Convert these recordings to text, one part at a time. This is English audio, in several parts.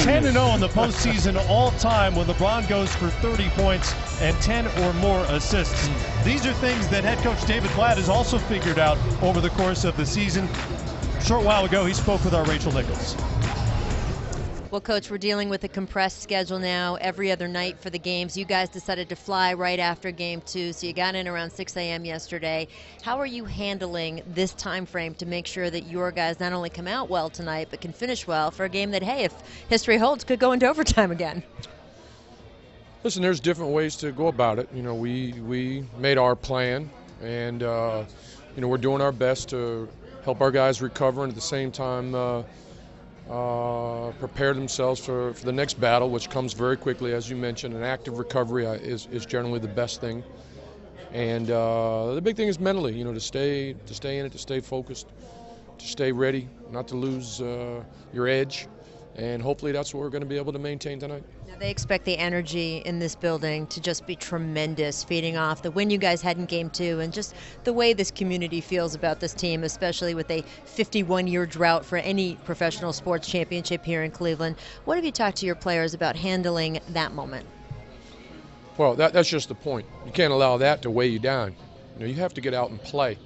10-0 in the postseason all time when LeBron goes for 30 points and 10 or more assists. These are things that head coach David Blatt has also figured out over the course of the season. A short while ago, he spoke with our Rachel Nichols. Well, Coach, we're dealing with a compressed schedule now every other night for the games. You guys decided to fly right after Game 2, so you got in around 6 a.m. yesterday. How are you handling this time frame to make sure that your guys not only come out well tonight, but can finish well for a game that, hey, if history holds, could go into overtime again? Listen, there's different ways to go about it. You know, we made our plan, and you know, we're doing our best to help our guys recover, and at the same time prepare themselves for the next battle, which comes very quickly. As you mentioned, an active recovery is generally the best thing, and the big thing is mentally, you know, to stay in it, to stay focused, to stay ready, not to lose your edge, and hopefully that's what we're going to be able to maintain tonight. Now, they expect the energy in this building to just be tremendous, feeding off the win you guys had in Game 2 and just the way this community feels about this team, especially with a 51-year drought for any professional sports championship here in Cleveland. What have you talked to your players about handling that moment? Well, that's just the point. You can't allow that to weigh you down. You know, you have to get out and play,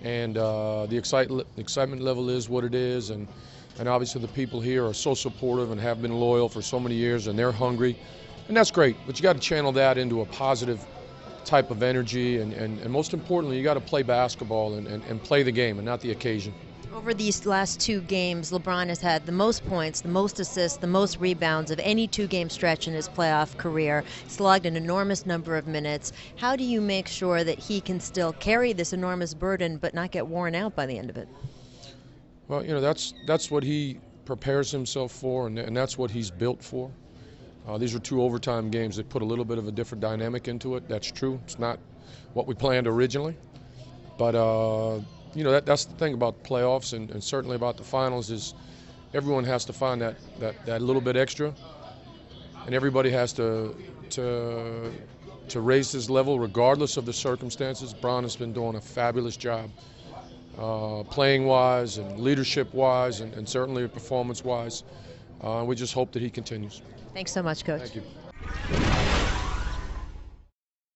and the excitement level is what it is, and obviously the people here are so supportive and have been loyal for so many years, and they're hungry, and that's great. But you got to channel that into a positive type of energy, and most importantly, you got to play basketball and play the game and not the occasion. Over these last 2 games, LeBron has had the most points, the most assists, the most rebounds of any 2-game stretch in his playoff career. He's logged an enormous number of minutes. How do you make sure that he can still carry this enormous burden but not get worn out by the end of it? Well, you know, that's what he prepares himself for, and that's what he's built for. These are 2 overtime games that put a little bit of a different dynamic into it. That's true. It's not what we planned originally. But, you know, that's the thing about the playoffs and certainly about the finals is everyone has to find that little bit extra, and everybody has to raise his level regardless of the circumstances. Bron has been doing a fabulous job. Playing-wise and leadership-wise and certainly performance-wise. We just hope that he continues. Thanks so much, Coach. Thank you.